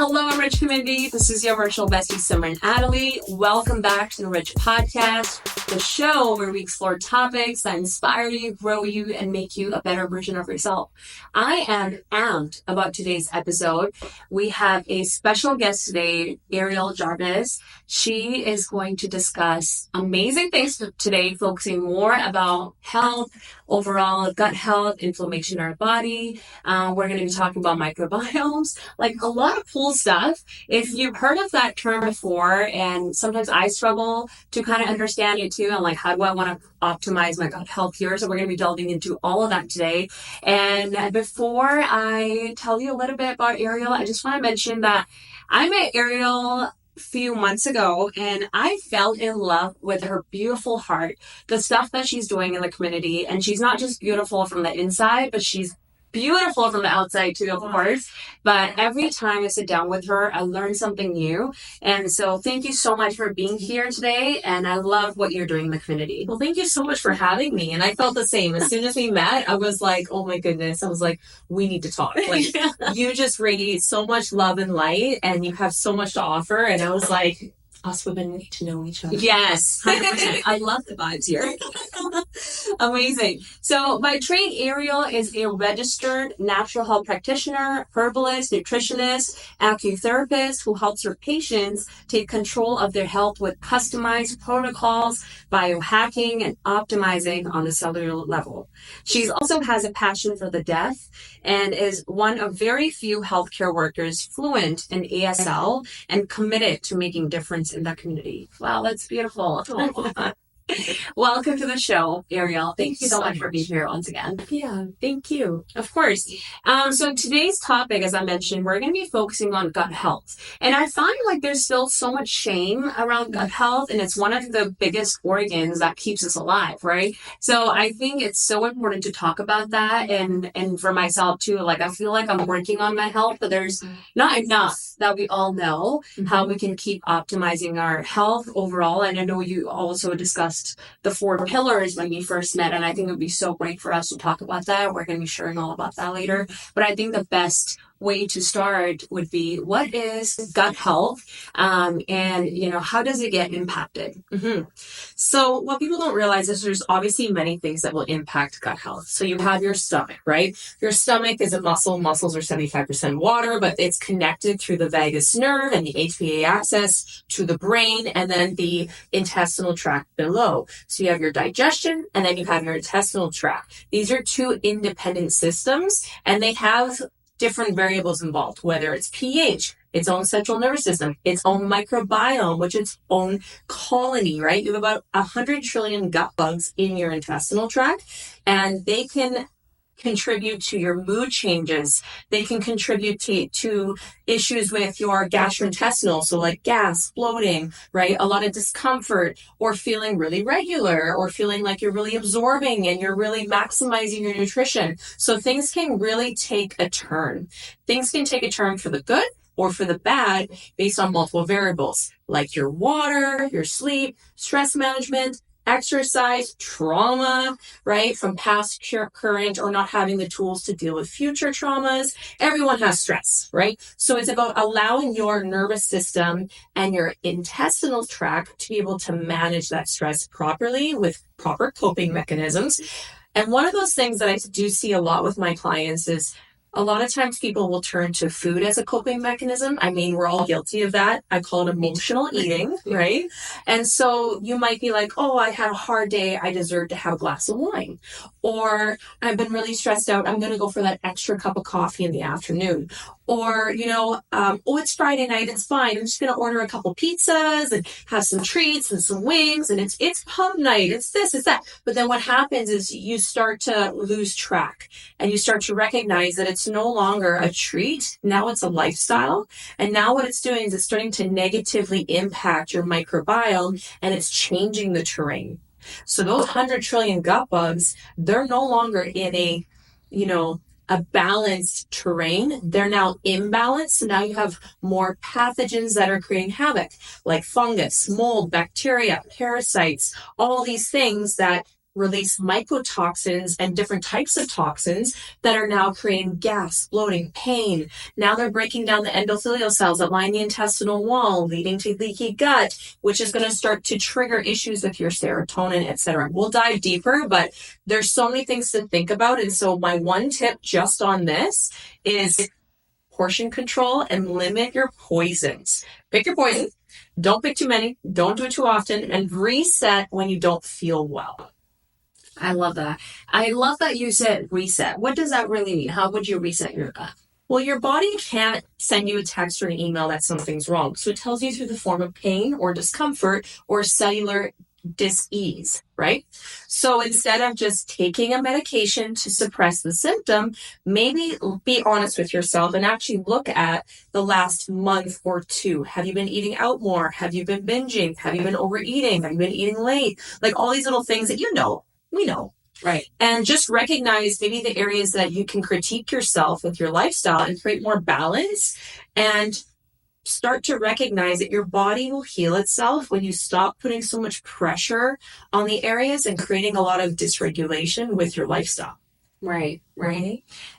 Hello, Enrich community. This is your virtual bestie, Summer and Adelie. Welcome back to the Enrich Podcast, the show where we explore topics that inspire you, grow you, and make you a better version of yourself. I am amped about today's episode. We have a special guest today, Ariel Jarvis. She is going to discuss amazing things today, focusing more about health, overall gut health, inflammation in our body. We're going to be talking about microbiomes, like a lot of cool stuff. If you've heard of that term before, and sometimes I struggle to kind of understand it too, and like, how do I want to optimize my gut health here? So we're going to be delving into all of that today. And before I tell you a little bit about Ariel, I just want to mention that I met Ariel few months ago and I fell in love with her beautiful heart, the stuff that she's doing in the community. And she's not just beautiful from the inside, but she's beautiful from the outside too, of course. But every time I sit down with her, I learn something new. And so thank you so much for being here today. And I love what you're doing in the community. Well, thank you so much for having me. And I felt the same. As soon as we met, I was like, oh my goodness. I was like, we need to talk. Like, you just radiate so much love and light and you have so much to offer. And I was like, us women need to know each other. Yes. I love the vibes here. Amazing. So by trade, Ariel is a registered natural health practitioner, herbalist, nutritionist, acutherapist who helps her patients take control of their health with customized protocols, biohacking, and optimizing on the cellular level. She also has a passion for the deaf and is one of very few healthcare workers fluent in ASL and committed to making difference in that community. Wow, that's beautiful. Welcome to the show, Ariel. Thank you so much for being here once again. Yeah, thank you. Of course. So today's topic, as I mentioned, we're going to be focusing on gut health. And I find like there's still so much shame around gut health, and it's one of the biggest organs that keeps us alive, right? So I think it's so important to talk about that. And for myself too, like I feel like I'm working on my health, but there's not enough that we all know how we can keep optimizing our health overall. And I know you also discussed the 4 pillars when we first met, and I think it would be so great for us to talk about that. We're going to be sharing all about that later. But I think the best way to start would be, what is gut health, and how does it get impacted? So what people don't realize is there's obviously many things that will impact gut health. So you have your stomach, right? Your stomach is a muscle. Muscles are 75% water, but it's connected through the vagus nerve and the HPA axis to the brain and then the intestinal tract below. So you have your digestion and then you have your intestinal tract. These are 2 independent systems and they have different variables involved, whether it's pH, its own central nervous system, its own microbiome, which its own colony, right? You have about 100 trillion gut bugs in your intestinal tract, and they can contribute to your mood changes. They can contribute to issues with your gastrointestinal, so like gas, bloating, right? A lot of discomfort, or feeling really regular, or feeling like you're really absorbing and you're really maximizing your nutrition. So things can really take a turn. Things can take a turn for the good or for the bad based on multiple variables, like your water, your sleep, stress management, exercise, trauma, right? From past current or not having the tools to deal with future traumas. Everyone has stress, right? So it's about allowing your nervous system and your intestinal tract to be able to manage that stress properly with proper coping mechanisms. And one of those things that I do see a lot with my clients is a lot of times people will turn to food as a coping mechanism. I mean, we're all guilty of that. I call it emotional eating, right? And so you might be like, oh, I had a hard day. I deserve to have a glass of wine. Or I've been really stressed out. I'm going to go for that extra cup of coffee in the afternoon. Or, oh, it's Friday night. It's fine. I'm just going to order a couple pizzas and have some treats and some wings. And it's pub night. It's this, it's that. But then what happens is you start to lose track and you start to recognize that it's no longer a treat. Now it's a lifestyle. And now what it's doing is it's starting to negatively impact your microbiome and it's changing the terrain. So those 100 trillion gut bugs, they're no longer in a balanced terrain. They're now imbalanced. So now you have more pathogens that are creating havoc, like fungus, mold, bacteria, parasites, all these things that release mycotoxins and different types of toxins that are now creating gas, bloating, pain. Now they're breaking down the endothelial cells that line the intestinal wall, leading to leaky gut, which is going to start to trigger issues with your serotonin, etc. We'll dive deeper, but there's so many things to think about. And so my one tip just on this is portion control and limit your poisons. Pick your poison. Don't pick too many. Don't do it too often, and reset when you don't feel well. I love that. I love that you said reset. What does that really mean? How would you reset your gut? Well, your body can't send you a text or an email that something's wrong. So it tells you through the form of pain or discomfort or cellular dis-ease, right? So instead of just taking a medication to suppress the symptom, maybe be honest with yourself and actually look at the last month or two. Have you been eating out more? Have you been binging? Have you been overeating? Have you been eating late? Like all these little things that we know. Right. And just recognize maybe the areas that you can critique yourself with your lifestyle and create more balance, and start to recognize that your body will heal itself when you stop putting so much pressure on the areas and creating a lot of dysregulation with your lifestyle. Right.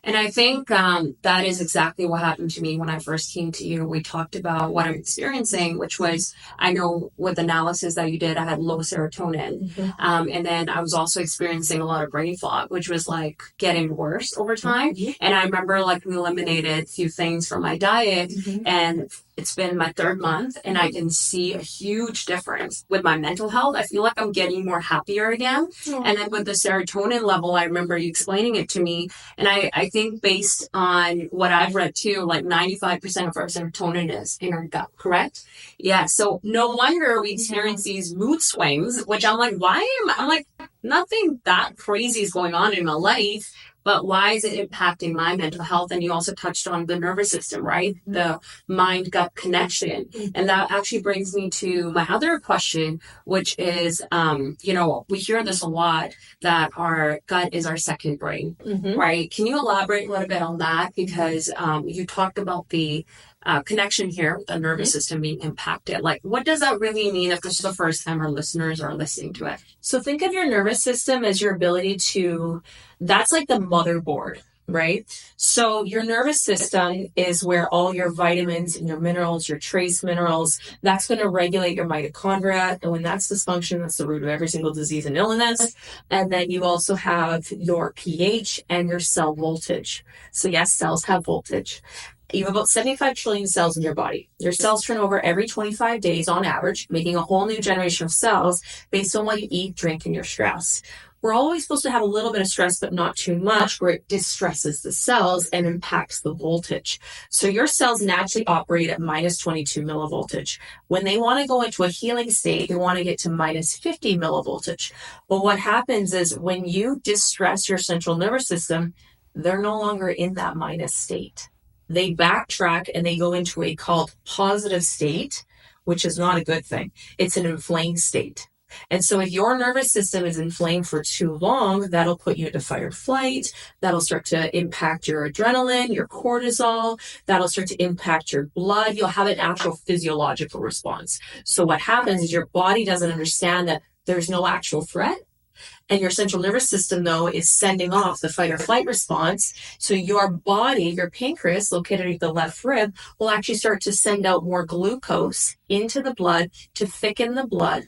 And I think that is exactly what happened to me when I first came to you. We talked about what I'm experiencing, which was, I know with analysis that you did, I had low serotonin. Mm-hmm. And then I was also experiencing a lot of brain fog, which was like getting worse over time. Mm-hmm. And I remember like we eliminated a few things from my diet, Mm-hmm. and it's been my third month, and I can see a huge difference with my mental health. I feel like I'm getting more happier again. Mm-hmm. And then with the serotonin level, I remember you explaining it to me. And I think based on what I've read too, like 95% of our serotonin is in our gut, correct? Yeah. So no wonder we experience these mood swings, which I'm like, I'm like, nothing that crazy is going on in my life, but why is it impacting my mental health? And you also touched on the nervous system, right? The mind-gut connection. And that actually brings me to my other question, which is, we hear this a lot, that our gut is our second brain, Mm-hmm. right? Can you elaborate a little bit on that? Because you talked about the connection here with the nervous system being impacted. Like, what does that really mean if this is the first time our listeners are listening to it? So think of your nervous system as your ability to, that's like the motherboard, right? So your nervous system is where all your vitamins and your minerals, your trace minerals, that's going to regulate your mitochondria. And when that's dysfunction, that's the root of every single disease and illness. And then you also have your pH and your cell voltage. So yes, cells have voltage. You have about 75 trillion cells in your body. Your cells turn over every 25 days on average, making a whole new generation of cells based on what you eat, drink, and your stress. We're always supposed to have a little bit of stress, but not too much, where it distresses the cells and impacts the voltage. So your cells naturally operate at minus 22 millivoltage. When they want to go into a healing state, they want to get to minus 50 millivoltage. But what happens is when you distress your central nervous system, they're no longer in that minus state. They backtrack and they go into a called positive state, which is not a good thing. It's an inflamed state. And so if your nervous system is inflamed for too long, that'll put you into fight or flight. That'll start to impact your adrenaline, your cortisol. That'll start to impact your blood. You'll have an actual physiological response. So what happens is your body doesn't understand that there's no actual threat. And your central nervous system, though, is sending off the fight or flight response. So your body, your pancreas, located at the left rib, will actually start to send out more glucose into the blood to thicken the blood.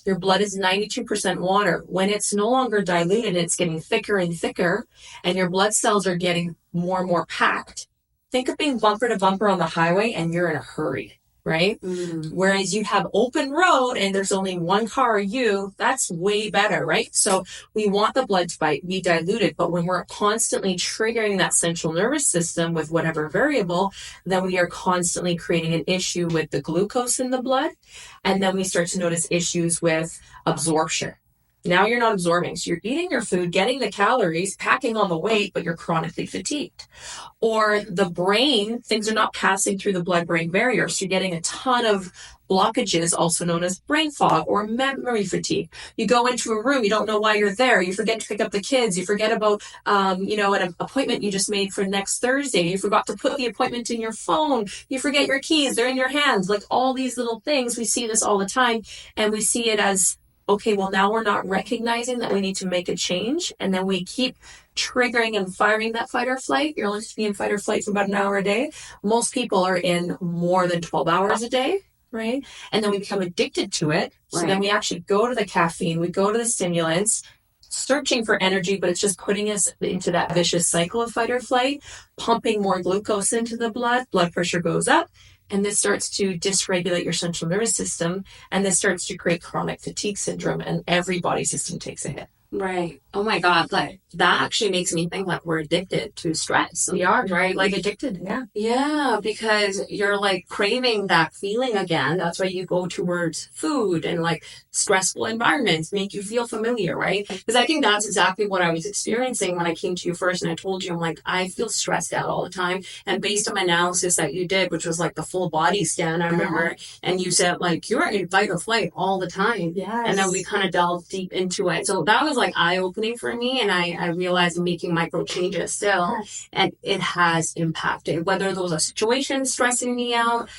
Your blood is 92% water. When it's no longer diluted, it's getting thicker and thicker, and your blood cells are getting more and more packed. Think of being bumper to bumper on the highway and you're in a hurry. Right? Whereas you have open road and there's only one car or you, that's way better, right? So we want the blood to be diluted, but when we're constantly triggering that central nervous system with whatever variable, then we are constantly creating an issue with the glucose in the blood. And then we start to notice issues with absorption. Now you're not absorbing. So you're eating your food, getting the calories, packing on the weight, but you're chronically fatigued. Or the brain, things are not passing through the blood-brain barrier. So you're getting a ton of blockages, also known as brain fog or memory fatigue. You go into a room, you don't know why you're there. You forget to pick up the kids. You forget about, an appointment you just made for next Thursday. You forgot to put the appointment in your phone. You forget your keys. They're in your hands. Like all these little things. We see this all the time, and we see it as okay, well, now we're not recognizing that we need to make a change. And then we keep triggering and firing that fight or flight. You're only supposed to be in fight or flight for about an hour a day. Most people are in more than 12 hours a day, right? And then we become addicted to it. So then we actually go to the caffeine, we go to the stimulants, searching for energy, but it's just putting us into that vicious cycle of fight or flight, pumping more glucose into the blood pressure goes up, and this starts to dysregulate your central nervous system, and this starts to create chronic fatigue syndrome, and every body system takes a hit. Right. Oh my God. Like that actually makes me think like we're addicted to stress. We are, right? like addicted. Yeah. Yeah, because you're like craving that feeling again. That's why you go towards food and like stressful environments make you feel familiar, right? Because I think that's exactly what I was experiencing when I came to you first. And I told you, I'm like, I feel stressed out all the time. And based on my analysis that you did, which was like the full body scan, I remember, and you said like, you're in fight or flight all the time. Yes. And then we kind of delved deep into it. So that was like eye-opening for me. And I realized I'm making micro changes still. And it has impacted, whether those are situations stressing me out,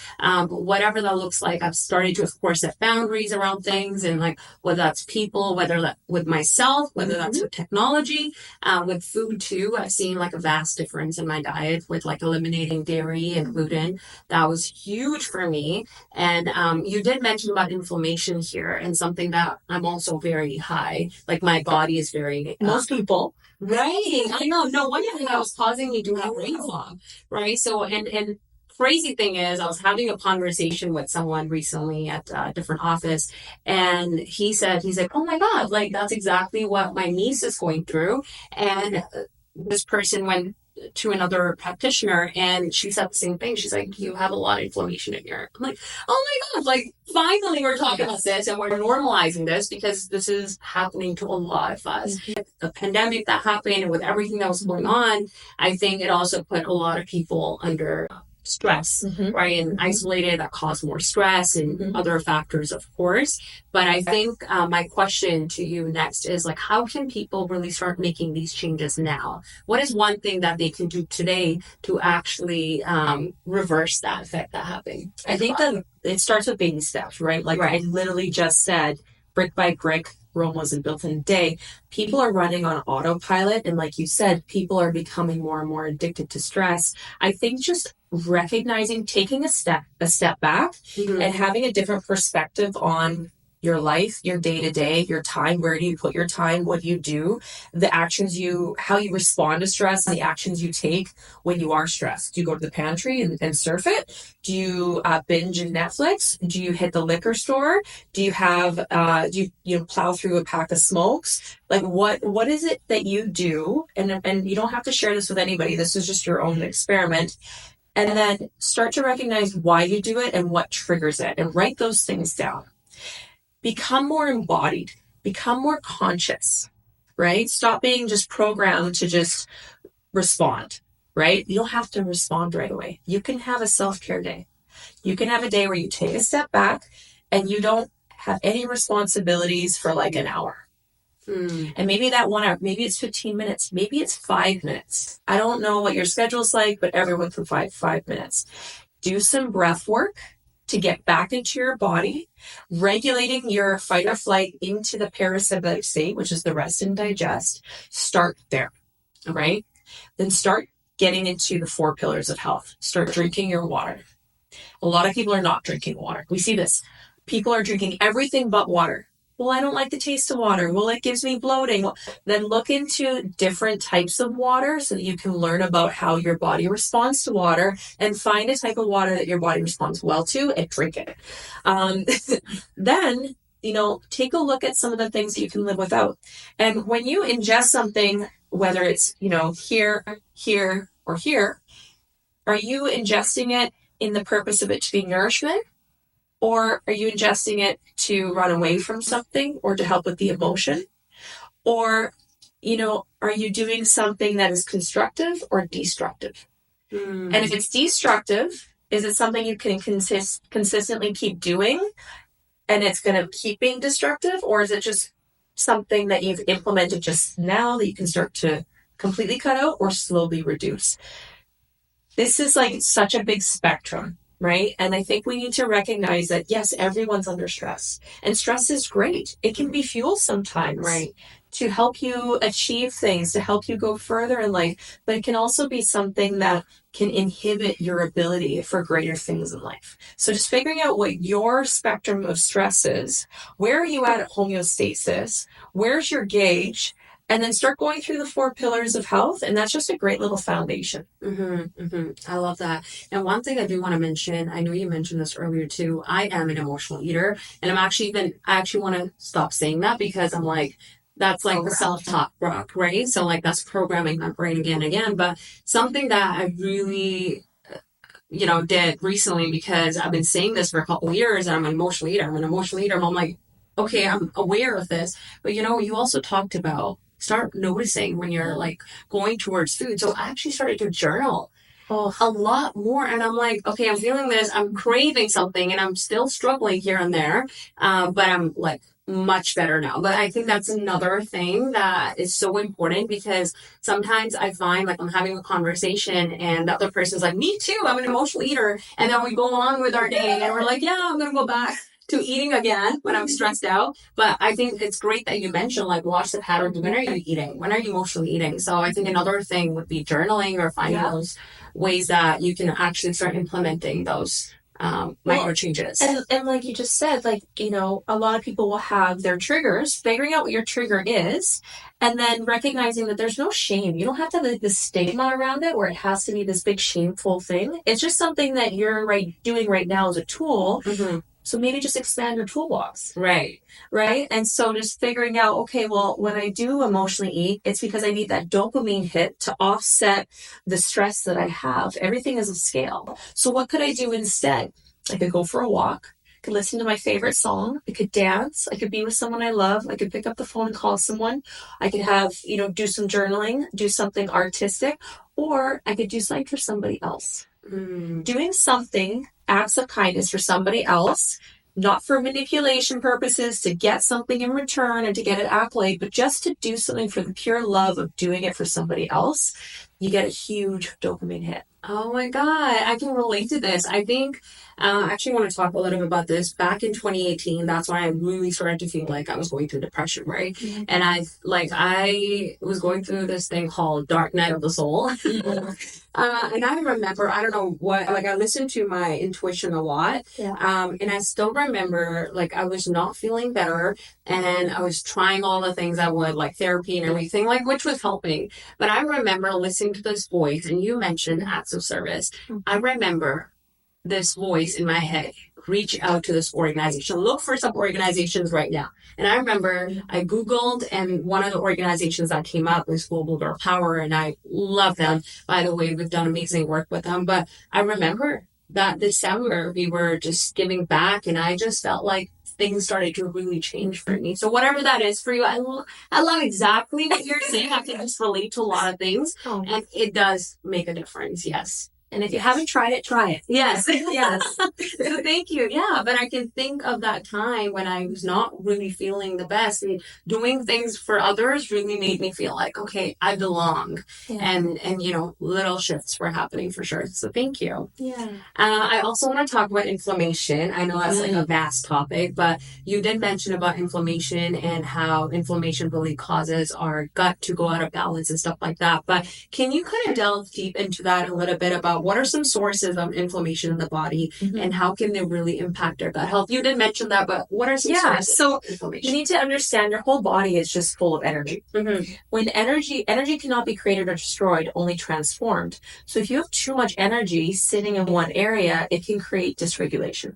whatever that looks like. I've started to, of course, set boundaries around things, and like whether that's people, whether that with myself, whether that's with technology, with food too. I've seen like a vast difference in my diet with like eliminating dairy and gluten. That was huge for me. And you did mention about inflammation here, and something that I'm also very high. Like my body is very Most people. Right. I know. No wonder that was causing me to have brain fog. Right. So, and crazy thing is, I was having a conversation with someone recently at a different office, and he's like, oh my God, like that's exactly what my niece is going through. And this person went to another practitioner, and she said the same thing. She's like, you have a lot of inflammation in your, I'm like, oh my God, like finally we're talking about this and we're normalizing this, because this is happening to a lot of us. The pandemic that happened and with everything that was going on, I think it also put a lot of people under stress, right? And isolated, that caused more stress and other factors, of course. But I think my question to you next is like, how can people really start making these changes now? What is one thing that they can do today to actually reverse that effect that happened? I think that it starts with baby steps, right? Like I literally just said, brick by brick, Rome wasn't built in a day. People are running on autopilot. And like you said, people are becoming more and more addicted to stress. I think just recognizing, taking a step back and having a different perspective on your life, your day-to-day, your time. Where do you put your time? What do you do? The actions how you respond to stress, and the actions you take when you are stressed. Do you go to the pantry and surf it? Do you binge in Netflix? Do you hit the liquor store? Do you have, do you plow through a pack of smokes? Like what is it that you do? And you don't have to share this with anybody. This is just your own experiment. And then start to recognize why you do it and what triggers it, and write those things down. Become more embodied, become more conscious, right? Stop being just programmed to just respond, right? You don't have to respond right away. You can have a self-care day. You can have a day where you take a step back and you don't have any responsibilities for like an hour. And maybe that 1 hour, maybe it's 15 minutes, maybe it's 5 minutes. I don't know what your schedule's like, but everyone can 5 minutes. Do some breath work to get back into your body, regulating your fight or flight into the parasympathetic state, which is the rest and digest. Start there, right? Then start getting into the 4 pillars of health. Start drinking your water. A lot of people are not drinking water. We see this. People are drinking everything but water. Well, I don't like the taste of water. Well, it gives me bloating. Well, then look into different types of water so that you can learn about how your body responds to water, and find a type of water that your body responds well to and drink it. Then, take a look at some of the things that you can live without. And when you ingest something, whether it's, here, or here, are you ingesting it in the purpose of it to be nourishment? Or are you ingesting it to run away from something or to help with the emotion? Or, are you doing something that is constructive or destructive? And if it's destructive, is it something you can consistently keep doing and it's going to keep being destructive? Or is it just something that you've implemented just now that you can start to completely cut out or slowly reduce? This is like such a big spectrum. right? And I think we need to recognize that, yes, everyone's under stress, and stress is great. It can be fuel sometimes, Right. to help you achieve things, to help you go further in life, but it can also be something that can inhibit your ability for greater things in life. So just figuring out what your spectrum of stress is, where are you at homeostasis, where's your gauge, and then start going through the 4 pillars of health. And that's just a great little foundation. I love that. And one thing I do want to mention, I know you mentioned this earlier too. I am an emotional eater, and I actually want to stop saying that, because I'm like, that's like the self-talk rock, right? So like that's programming my brain again and again. But something that I really, did recently, because I've been saying this for a couple of years, and I'm an emotional eater. And I'm like, okay, I'm aware of this. But you also talked about start noticing when you're like going towards food. So I actually started to journal a lot more. And I'm like, okay, I'm feeling this. I'm craving something, and I'm still struggling here and there. But I'm like much better now. But I think that's another thing that is so important, because sometimes I find like I'm having a conversation and the other person's like, me too, I'm an emotional eater. And then we go on with our day and we're like, yeah, I'm going to go back to eating again when I'm stressed out. But I think it's great that you mentioned, like, watch the patterns. When are you eating? When are you emotionally eating? So I think another thing would be journaling, or finding those ways that you can actually start implementing those micro changes. And like you just said, like, a lot of people will have their triggers, figuring out what your trigger is, and then recognizing that there's no shame. You don't have to have this stigma around it where it has to be this big shameful thing. It's just something that you're doing right now as a tool. So maybe just expand your toolbox. Right. And so just figuring out, okay, well, when I do emotionally eat, it's because I need that dopamine hit to offset the stress that I have. Everything is a scale. So what could I do instead? I could go for a walk. I could listen to my favorite song. I could dance. I could be with someone I love. I could pick up the phone and call someone. I could have, do some journaling, do something artistic, or I could do something for somebody else. Doing something, acts of kindness for somebody else, not for manipulation purposes, to get something in return and to get an accolade, but just to do something for the pure love of doing it for somebody else, you get a huge dopamine hit. Oh my God, I can relate to this. I think I actually want to talk a little bit about this. Back in 2018, that's when I really started to feel like I was going through depression, right? And I was going through this thing called Dark Night of the Soul. And I remember, I don't know what, like I listened to my intuition a lot. And I still remember, like, I was not feeling better, and I was trying all the things I would, like therapy and everything, like, which was helping. But I remember listening to this voice, and you mentioned acts of service. I remember this voice in my head, reach out to this organization, look for some organizations right now. And I remember I Googled, and one of the organizations that came up was Global Girl Power, and I love them. By the way, we've done amazing work with them. But I remember that December we were just giving back, and I just felt like things started to really change for me. So whatever that is for you, I love exactly what you're saying. I can just relate to a lot of things, and it does make a difference. Yes. And if you haven't tried it, try it. Yes. So thank you. Yeah. But I can think of that time when I was not really feeling the best, and doing things for others really made me feel like, okay, I belong. And little shifts were happening for sure. So thank you. I also want to talk about inflammation. I know that's like a vast topic, but you did mention about inflammation and how inflammation really causes our gut to go out of balance and stuff like that. But can you kind of delve deep into that a little bit about what are some sources of inflammation in the body, and how can they really impact our gut health? You did mention that, but what are some sources of inflammation? You need to understand your whole body is just full of energy. When energy cannot be created or destroyed, only transformed. So if you have too much energy sitting in one area, it can create dysregulation.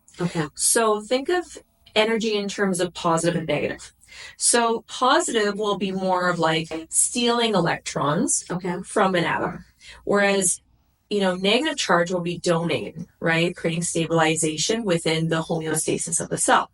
So think of energy in terms of positive and negative. So positive will be more of like stealing electrons from an atom, whereas negative charge will be donating, right? Creating stabilization within the homeostasis of the cell.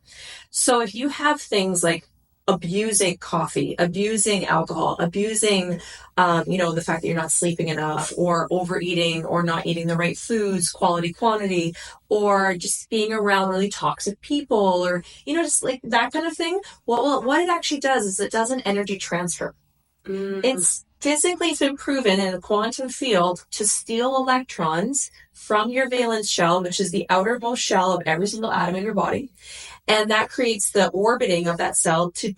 So if you have things like abusing coffee, abusing alcohol, abusing, the fact that you're not sleeping enough, or overeating, or not eating the right foods, quality, quantity, or just being around really toxic people, or, just like that kind of thing. What it actually does is it does an energy transfer. It's physically been proven in a quantum field to steal electrons from your valence shell, which is the outermost shell of every single atom in your body. And that creates the orbiting of that cell to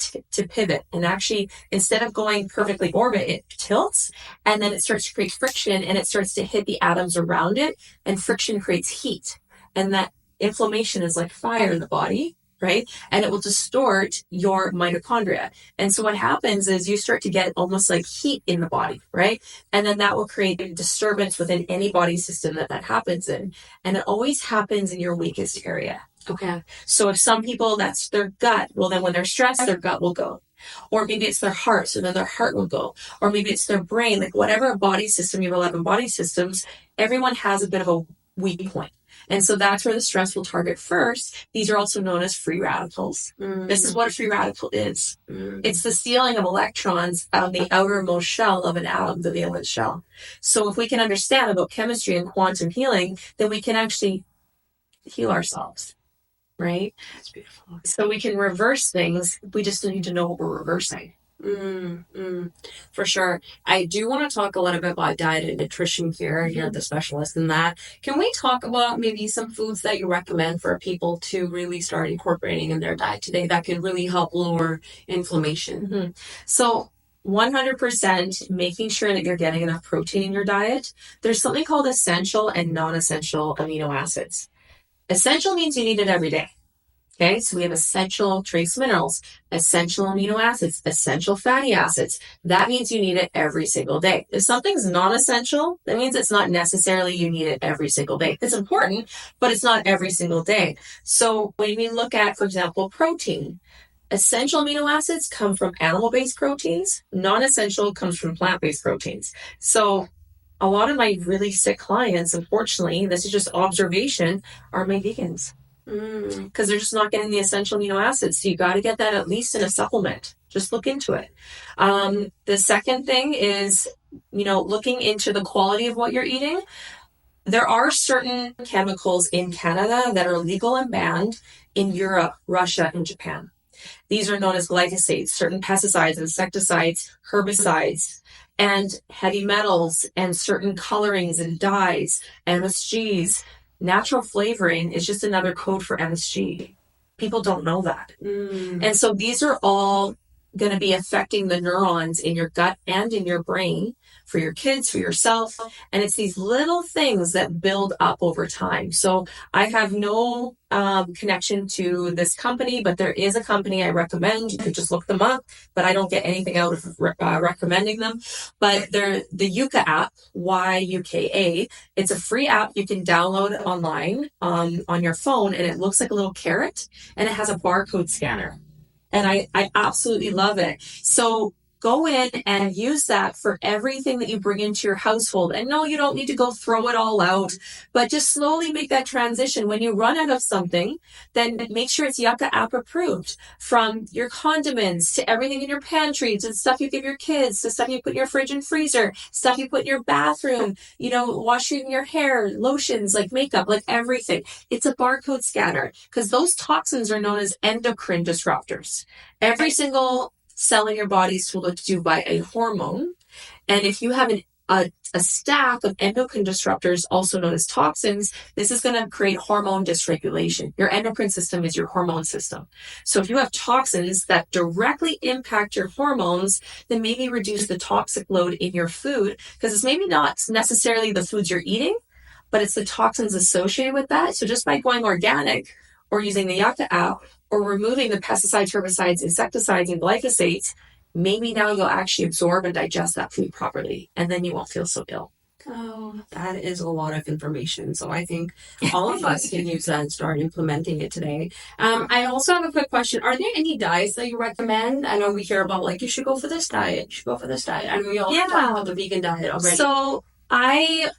pivot. And actually, instead of going perfectly orbit, it tilts, and then it starts to create friction, and it starts to hit the atoms around it, and friction creates heat. And that inflammation is like fire in the body, right? And it will distort your mitochondria. And so what happens is you start to get almost like heat in the body, right? And then that will create a disturbance within any body system that happens in. And it always happens in your weakest area. Okay. So if some people, that's their gut, well, then when they're stressed, their gut will go. Or maybe it's their heart, so then their heart will go. Or maybe it's their brain, like whatever body system, you have 11 body systems, everyone has a bit of a weak point. And so that's where the stress will target first. These are also known as free radicals. This is what a free radical is. It's the stealing of electrons out of the outermost shell of an atom, the valence shell. So if we can understand about chemistry and quantum healing, then we can actually heal ourselves. Right? That's beautiful. So we can reverse things. We just need to know what we're reversing. For sure. I do want to talk a little bit about diet and nutrition here. You're the specialist in that. Can we talk about maybe some foods that you recommend for people to really start incorporating in their diet today that can really help lower inflammation? So 100% making sure that you're getting enough protein in your diet. There's something called essential and non-essential amino acids. Essential means you need it every day. Okay, so we have essential trace minerals, essential amino acids, essential fatty acids. That means you need it every single day. If something's non-essential, that means it's not necessarily you need it every single day. It's important, but it's not every single day. So when we look at, for example, protein, essential amino acids come from animal-based proteins. Non-essential comes from plant-based proteins. So a lot of my really sick clients, unfortunately, this is just observation, are my vegans. Because they're just not getting the essential amino acids. So you got to get that at least in a supplement. Just look into it. The second thing is, looking into the quality of what you're eating. There are certain chemicals in Canada that are legal and banned in Europe, Russia, and Japan. These are known as glyphosates, certain pesticides, insecticides, herbicides, and heavy metals, and certain colorings and dyes, MSGs. Natural flavoring is just another code for MSG. People don't know that. And so these are all going to be affecting the neurons in your gut and in your brain for your kids, for yourself. And it's these little things that build up over time. So I have no connection to this company, but there is a company I recommend. You could just look them up, but I don't get anything out of recommending them. But they're the Yuka app, YUKA. It's a free app you can download online on your phone, and it looks like a little carrot, and it has a barcode scanner. And I absolutely love it. So go in and use that for everything that you bring into your household. And no, you don't need to go throw it all out, but just slowly make that transition. When you run out of something, then make sure it's Yuka app approved, from your condiments to everything in your pantry, to stuff you give your kids, to stuff you put in your fridge and freezer, stuff you put in your bathroom, washing your hair, lotions, like makeup, like everything. It's a barcode scanner, because those toxins are known as endocrine disruptors. Every single cell in your body is told what to do by a hormone. And if you have a stack of endocrine disruptors, also known as toxins, this is going to create hormone dysregulation. Your endocrine system is your hormone system. So if you have toxins that directly impact your hormones, then maybe reduce the toxic load in your food, because it's maybe not necessarily the foods you're eating, but it's the toxins associated with that. So just by going organic or using the Yuka app, or removing the pesticides, herbicides, insecticides, and glyphosates, maybe now you'll actually absorb and digest that food properly, and then you won't feel so ill. Oh, that is a lot of information. So I think all of us can use that and start implementing it today. I also have a quick question. Are there any diets that you recommend? I know we hear about, you should go for this diet. You should go for this diet. I know we all talk about the vegan diet already. So I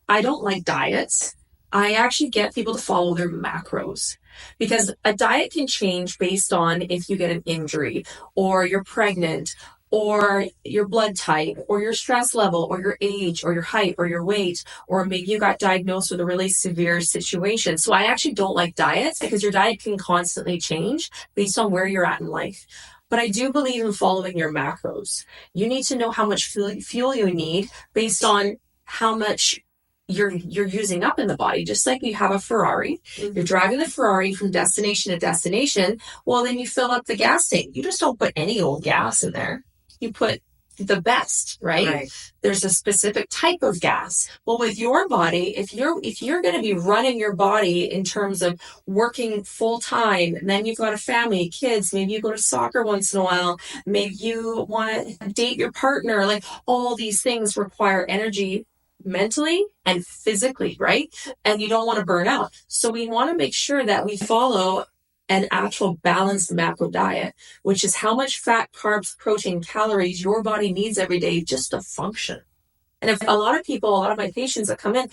don't like diets. I actually get people to follow their macros, because a diet can change based on if you get an injury, or you're pregnant, or your blood type, or your stress level, or your age, or your height, or your weight, or maybe you got diagnosed with a really severe situation. So I actually don't like diets, because your diet can constantly change based on where you're at in life. But I do believe in following your macros. You need to know how much fuel you need based on how much you're using up in the body. Just like you have a Ferrari, you're driving the Ferrari from destination to destination. Well, then you fill up the gas tank. You just don't put any old gas in there. You put the best, right? There's a specific type of gas. Well, with your body, if you're going to be running your body in terms of working full time, and then you've got a family, kids, maybe you go to soccer once in a while, maybe you want to date your partner, like all these things require energy mentally and physically, right? And you don't want to burn out. So we want to make sure that we follow an actual balanced macro diet, which is how much fat, carbs, protein, calories your body needs every day just to function. And if a lot of my patients that come in,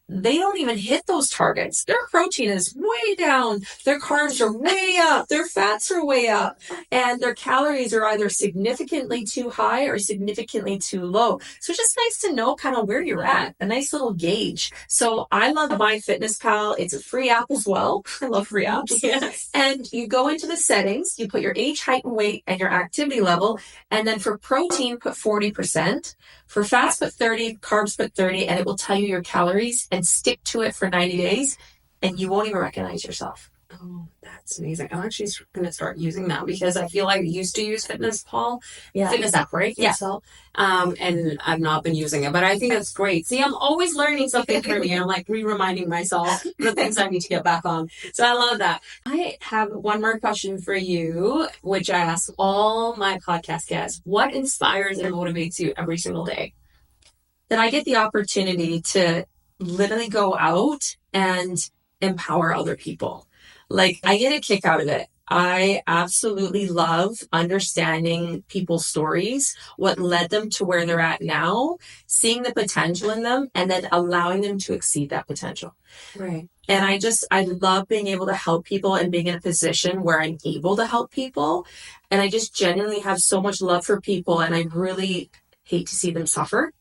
they don't even hit those targets. Their protein is way down. Their carbs are way up. Their fats are way up. And their calories are either significantly too high or significantly too low. So it's just nice to know kind of where you're at, a nice little gauge. So I love MyFitnessPal. It's a free app as well. I love free apps. Yes. And you go into the settings, you put your age, height, and weight and your activity level. And then for protein, put 40%. For fats, put 30, carbs, put 30, and it will tell you your calories and stick to it for 90 days, and you won't even recognize yourself. Oh, that's amazing. I'm actually going to start using that because I feel like I used to use FitnessPal. Yeah. Fitness app, right? Yeah. So, and I've not been using it, but I think that's great. See, I'm always learning something from you. I'm like reminding myself the things I need to get back on. So I love that. I have one more question for you, which I ask all my podcast guests. What inspires and motivates you every single day? That I get the opportunity to literally go out and empower other people. Like, I get a kick out of it. I absolutely love understanding people's stories, what led them to where they're at now, seeing the potential in them, and then allowing them to exceed that potential. Right. And I love being able to help people and being in a position where I'm able to help people. And I just genuinely have so much love for people, and I really hate to see them suffer.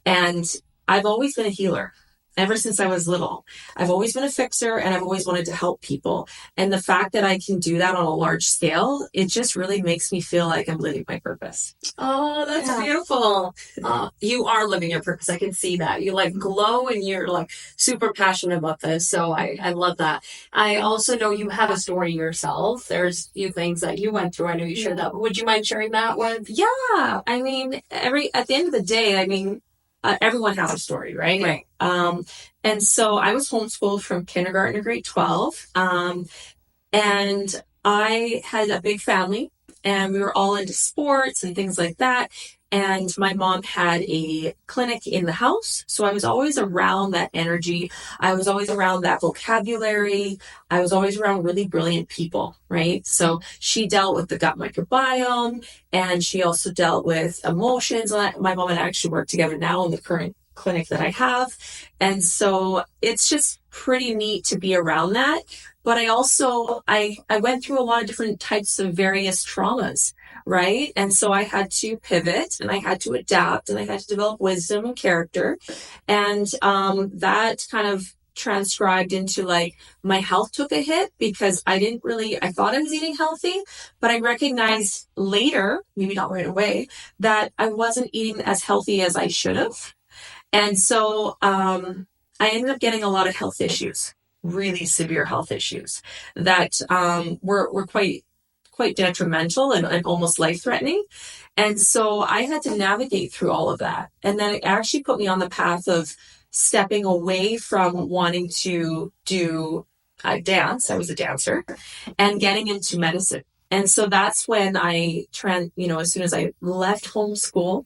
And I've always been a healer. Ever since I was little, I've always been a fixer, and I've always wanted to help people. And the fact that I can do that on a large scale, it just really makes me feel like I'm living my purpose. Oh, that's beautiful. You are living your purpose. I can see that. You like glow and you're like super passionate about this. So I love that. I also know you have a story yourself. There's a few things that you went through. I know you shared that. Would you mind sharing that one? Yeah. I mean, at the end of the day, I mean, everyone has a story, right? Right. And so I was homeschooled from kindergarten to grade 12. And I had a big family, and we were all into sports and things like that. And my mom had a clinic in the house. So I was always around that energy. I was always around that vocabulary. I was always around really brilliant people, right? So she dealt with the gut microbiome, and she also dealt with emotions. My mom and I actually work together now in the current clinic that I have. And so it's just pretty neat to be around that. But I also, I went through a lot of different types of various traumas, right? And so I had to pivot, and I had to adapt, and I had to develop wisdom and character. And that kind of transcribed into like my health took a hit because I thought I was eating healthy, but I recognized later, maybe not right away, that I wasn't eating as healthy as I should have. And so I ended up getting a lot of health issues, really severe health issues that were quite detrimental and almost life-threatening. And so I had to navigate through all of that. And then it actually put me on the path of stepping away from wanting to do dance. I was a dancer, and getting into medicine. And so that's when as soon as I left homeschool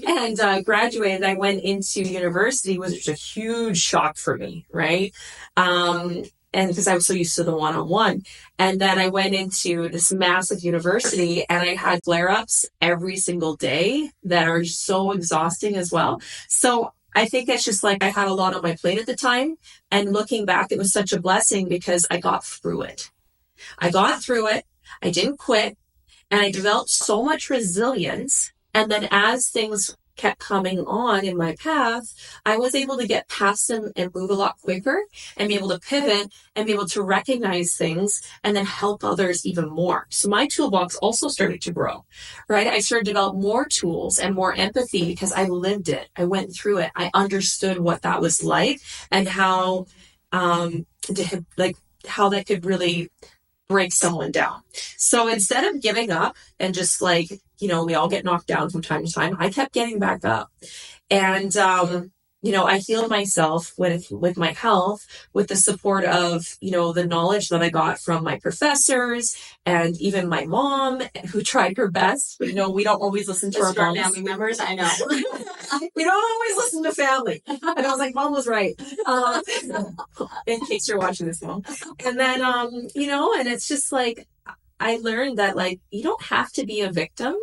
and graduated, I went into university, which was a huge shock for me, right? And because I was so used to the one-on-one. And then I went into this massive university, and I had flare-ups every single day that are so exhausting as well. So I think it's just like I had a lot on my plate at the time. And looking back, it was such a blessing because I got through it. I didn't quit, and I developed so much resilience. And then as things kept coming on in my path, I was able to get past them and move a lot quicker and be able to pivot and be able to recognize things and then help others even more. So my toolbox also started to grow, right? I started to develop more tools and more empathy because I lived it. I went through it. I understood what that was like and how, how that could really break someone down. So instead of giving up and just like, we all get knocked down from time to time, I kept getting back up. And, I healed myself with my health, with the support of, the knowledge that I got from my professors and even my mom, who tried her best. But, we don't always listen to our family members. I know. We don't always listen to family. And I was like, Mom was right. In case you're watching this, Mom. And then, and it's just like, I learned that, like, you don't have to be a victim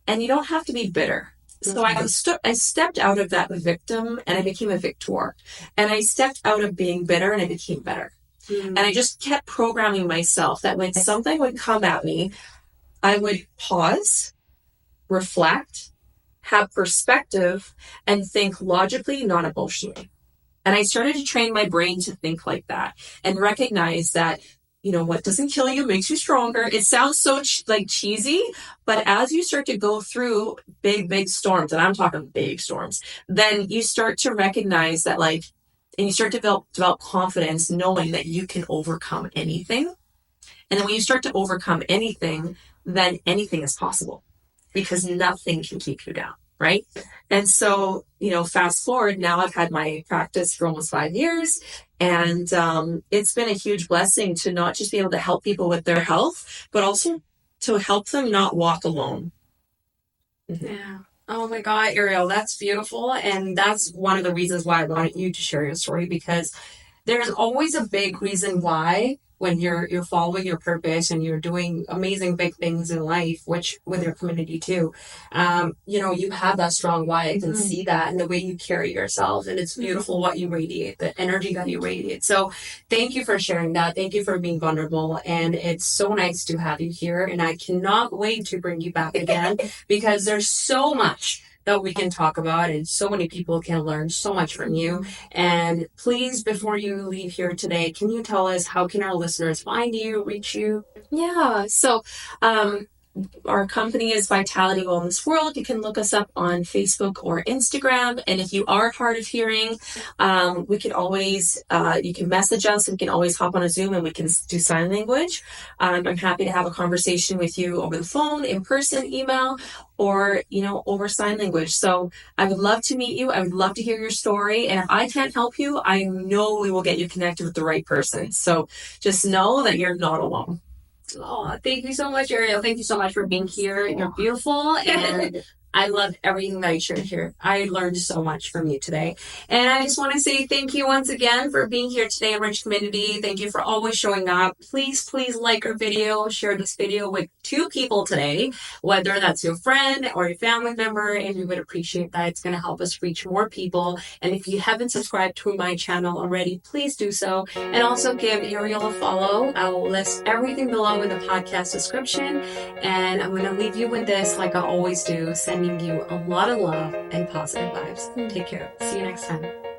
and you don't have to be bitter. So I stepped out of that victim and I became a victor. And I stepped out of being bitter and I became better. And I just kept programming myself that when something would come at me, I would pause, reflect, have perspective, and think logically, not emotionally. And I started to train my brain to think like that and recognize that, what doesn't kill you makes you stronger. It sounds so cheesy, but as you start to go through big storms, and I'm talking big storms, then you start to recognize that, and you start to develop confidence knowing that you can overcome anything. And then when you start to overcome anything, then anything is possible because nothing can keep you down. Right. And so, fast forward, now I've had my practice for almost 5 years. And it's been a huge blessing to not just be able to help people with their health, but also to help them not walk alone. Yeah. Oh my God, Ariel, that's beautiful. And that's one of the reasons why I wanted you to share your story, because there's always a big reason why when you're following your purpose and you're doing amazing big things in life, which with your community too, you have that strong why. I can see that in the way you carry yourself, and it's beautiful what you radiate, the energy that you radiate. So thank you for sharing that. Thank you for being vulnerable, and it's so nice to have you here, and I cannot wait to bring you back again because there's so much that we can talk about, and so many people can learn so much from you. And please, before you leave here today, can you tell us how can our listeners find you, reach you? Yeah. So, our company is Vitality Wellness World. You can look us up on Facebook or Instagram. And if you are hard of hearing, we can always, you can message us and we can always hop on a Zoom and we can do sign language. I'm happy to have a conversation with you over the phone, in person, email, or, over sign language. So I would love to meet you. I would love to hear your story. And if I can't help you, I know we will get you connected with the right person. So just know that you're not alone. Oh, thank you so much, Ariel. Thank you so much for being here. You're beautiful, and I love everything that you shared here. I learned so much from you today. And I just want to say thank you once again for being here today, Rich Community. Thank you for always showing up. Please like our video, share this video with 2 people today, whether that's your friend or your family member, and we would appreciate that. It's going to help us reach more people. And if you haven't subscribed to my channel already, please do so. And also give Ariel a follow. I will list everything below in the podcast description. And I'm going to leave you with this, like I always do, sending you a lot of love and positive vibes. Take care. See you next time.